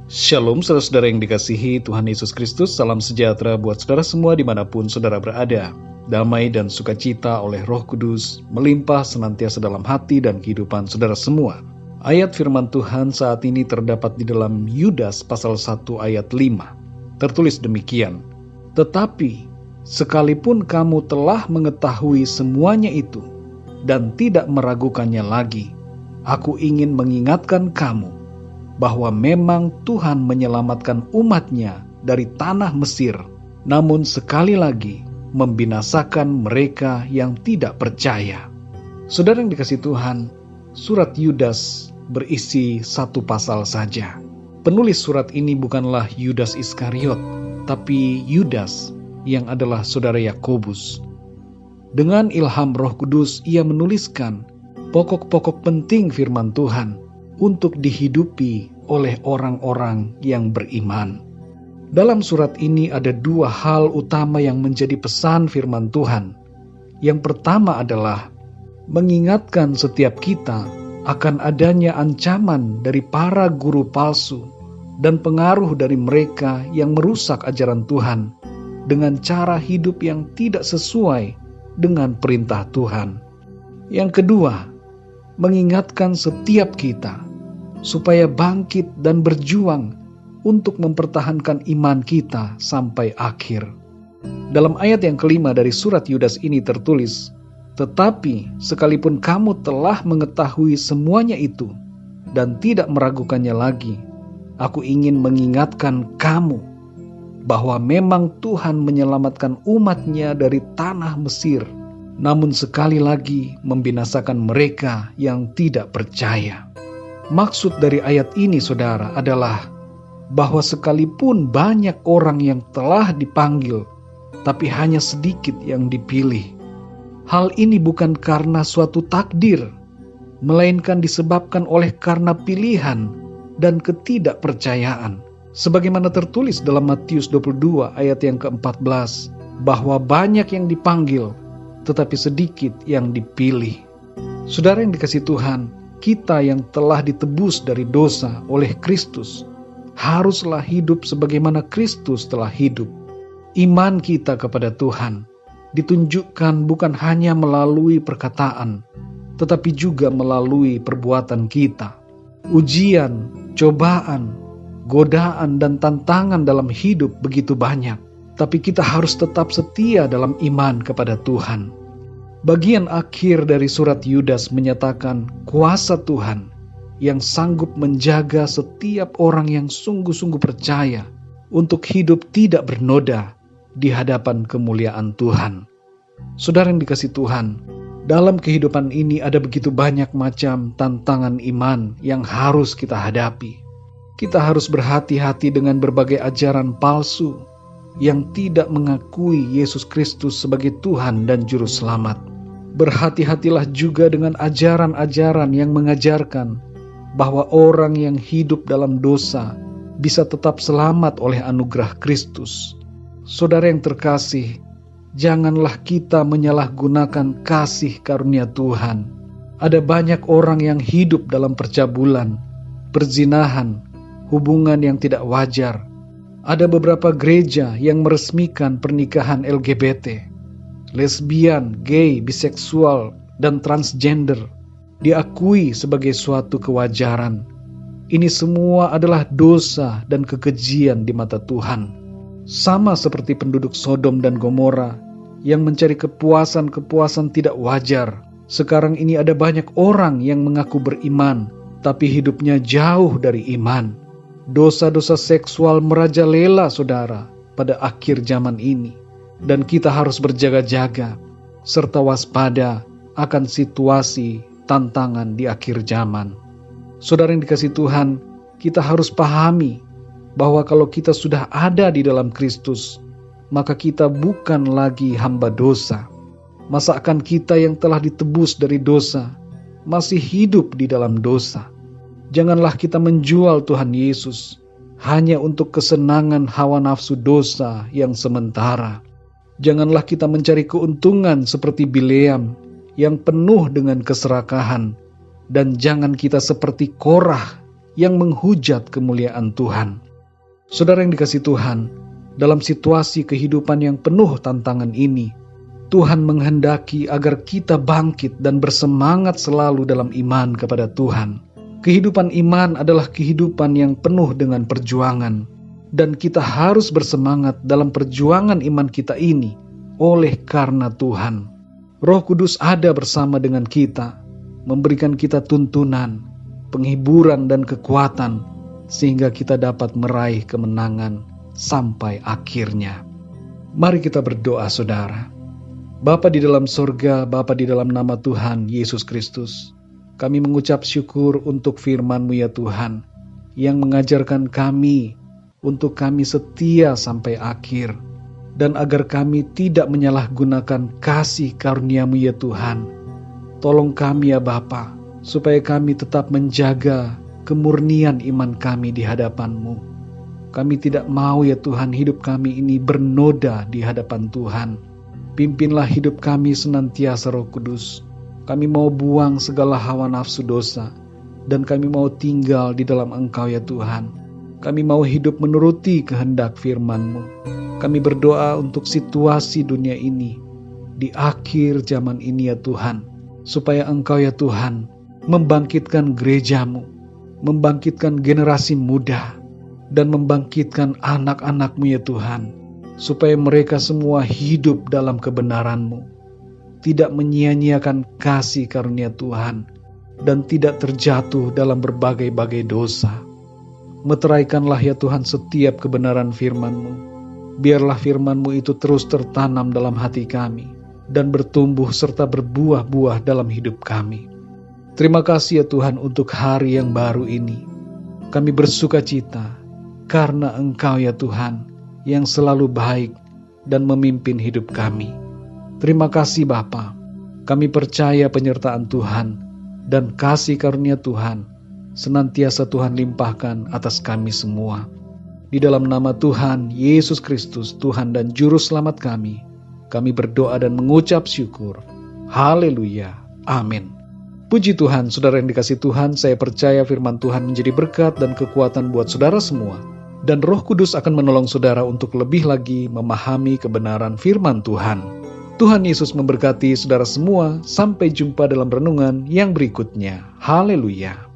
Shalom saudara-saudara yang dikasihi Tuhan Yesus Kristus. Salam sejahtera buat saudara semua dimanapun saudara berada. Damai dan sukacita oleh Roh Kudus melimpah senantiasa dalam hati dan kehidupan saudara semua. Ayat firman Tuhan saat ini terdapat di dalam Yudas pasal 1 ayat 5. Tertulis demikian, "Tetapi sekalipun kamu telah mengetahui semuanya itu dan tidak meragukannya lagi, aku ingin mengingatkan kamu bahwa memang Tuhan menyelamatkan umat-Nya dari tanah Mesir, namun sekali lagi membinasakan mereka yang tidak percaya." Saudara yang dikasihi Tuhan, surat Yudas berisi satu pasal saja. Penulis surat ini bukanlah Yudas Iskariot, tapi Yudas yang adalah saudara Yakobus. Dengan ilham Roh Kudus, ia menuliskan pokok-pokok penting firman Tuhan untuk dihidupi oleh orang-orang yang beriman. Dalam surat ini ada dua hal utama yang menjadi pesan firman Tuhan. Yang pertama adalah mengingatkan setiap kita akan adanya ancaman dari para guru palsu dan pengaruh dari mereka yang merusak ajaran Tuhan dengan cara hidup yang tidak sesuai dengan perintah Tuhan. Yang kedua, mengingatkan setiap kita supaya bangkit dan berjuang untuk mempertahankan iman kita sampai akhir. Dalam ayat yang kelima dari surat Yudas ini tertulis, "Tetapi sekalipun kamu telah mengetahui semuanya itu dan tidak meragukannya lagi, aku ingin mengingatkan kamu bahwa memang Tuhan menyelamatkan umat-Nya dari tanah Mesir, namun sekali lagi membinasakan mereka yang tidak percaya." Maksud dari ayat ini, saudara, adalah bahwa sekalipun banyak orang yang telah dipanggil, tapi hanya sedikit yang dipilih. Hal ini bukan karena suatu takdir, melainkan disebabkan oleh karena pilihan dan ketidakpercayaan. Sebagaimana tertulis dalam Matius 22 ayat yang ke-14, bahwa banyak yang dipanggil, tetapi sedikit yang dipilih. Saudara yang dikasihi Tuhan, kita yang telah ditebus dari dosa oleh Kristus haruslah hidup sebagaimana Kristus telah hidup. Iman kita kepada Tuhan ditunjukkan bukan hanya melalui perkataan, tetapi juga melalui perbuatan kita. Ujian, cobaan, godaan, dan tantangan dalam hidup begitu banyak, tapi kita harus tetap setia dalam iman kepada Tuhan. Bagian akhir dari surat Yudas menyatakan kuasa Tuhan yang sanggup menjaga setiap orang yang sungguh-sungguh percaya untuk hidup tidak bernoda di hadapan kemuliaan Tuhan. Saudara yang dikasihi Tuhan, dalam kehidupan ini ada begitu banyak macam tantangan iman yang harus kita hadapi. Kita harus berhati-hati dengan berbagai ajaran palsu yang tidak mengakui Yesus Kristus sebagai Tuhan dan Juru Selamat. Berhati-hatilah juga dengan ajaran-ajaran yang mengajarkan bahwa orang yang hidup dalam dosa bisa tetap selamat oleh anugerah Kristus. Saudara yang terkasih, janganlah kita menyalahgunakan kasih karunia Tuhan. Ada banyak orang yang hidup dalam percabulan, perzinahan, hubungan yang tidak wajar. Ada beberapa gereja yang meresmikan pernikahan LGBT. Lesbian, gay, biseksual, dan transgender diakui sebagai suatu kewajaran. Ini semua adalah dosa dan kekejian di mata Tuhan. Sama seperti penduduk Sodom dan Gomora yang mencari kepuasan-kepuasan tidak wajar. Sekarang ini ada banyak orang yang mengaku beriman, tapi hidupnya jauh dari iman. Dosa-dosa seksual merajalela, saudara, pada akhir zaman ini. Dan kita harus berjaga-jaga serta waspada akan situasi tantangan di akhir zaman. Saudara yang dikasihi Tuhan, kita harus pahami bahwa kalau kita sudah ada di dalam Kristus, maka kita bukan lagi hamba dosa. Masa akan kita yang telah ditebus dari dosa masih hidup di dalam dosa? Janganlah kita menjual Tuhan Yesus hanya untuk kesenangan hawa nafsu dosa yang sementara. Janganlah kita mencari keuntungan seperti Bileam yang penuh dengan keserakahan, dan jangan kita seperti Korah yang menghujat kemuliaan Tuhan. Saudara yang dikasihi Tuhan, dalam situasi kehidupan yang penuh tantangan ini, Tuhan menghendaki agar kita bangkit dan bersemangat selalu dalam iman kepada Tuhan. Kehidupan iman adalah kehidupan yang penuh dengan perjuangan, dan kita harus bersemangat dalam perjuangan iman kita ini oleh karena Tuhan. Roh Kudus ada bersama dengan kita, memberikan kita tuntunan, penghiburan dan kekuatan, sehingga kita dapat meraih kemenangan sampai akhirnya. Mari kita berdoa, saudara. Bapa di dalam sorga, Bapa di dalam nama Tuhan Yesus Kristus, kami mengucap syukur untuk firman-Mu ya Tuhan, yang mengajarkan kami untuk kami setia sampai akhir, dan agar kami tidak menyalahgunakan kasih karunia-Mu ya Tuhan. Tolong kami ya Bapa, supaya kami tetap menjaga kemurnian iman kami di hadapan-Mu. Kami tidak mau ya Tuhan hidup kami ini bernoda di hadapan Tuhan. Pimpinlah hidup kami senantiasa Roh Kudus. Kami mau buang segala hawa nafsu dosa, dan kami mau tinggal di dalam Engkau ya Tuhan. Kami mau hidup menuruti kehendak firman-Mu. Kami berdoa untuk situasi dunia ini, di akhir zaman ini ya Tuhan, supaya Engkau ya Tuhan membangkitkan gereja-Mu, membangkitkan generasi muda, dan membangkitkan anak-anak-Mu ya Tuhan, supaya mereka semua hidup dalam kebenaran-Mu, tidak menyia-nyiakan kasih karunia Tuhan, dan tidak terjatuh dalam berbagai-bagai dosa. Meteraikanlah ya Tuhan setiap kebenaran firman-Mu. Biarlah firman-Mu itu terus tertanam dalam hati kami, dan bertumbuh serta berbuah-buah dalam hidup kami. Terima kasih ya Tuhan untuk hari yang baru ini. Kami bersuka cita karena Engkau ya Tuhan yang selalu baik dan memimpin hidup kami. Terima kasih Bapa. Kami percaya penyertaan Tuhan dan kasih karunia Tuhan senantiasa Tuhan limpahkan atas kami semua. Di dalam nama Tuhan Yesus Kristus, Tuhan dan Juru Selamat kami berdoa dan mengucap syukur. Haleluya. Amin. Puji Tuhan, saudara yang dikasihi Tuhan, saya percaya firman Tuhan menjadi berkat dan kekuatan buat saudara semua. Dan Roh Kudus akan menolong saudara untuk lebih lagi memahami kebenaran firman Tuhan. Tuhan Yesus memberkati saudara semua. Sampai jumpa dalam renungan yang berikutnya. Haleluya.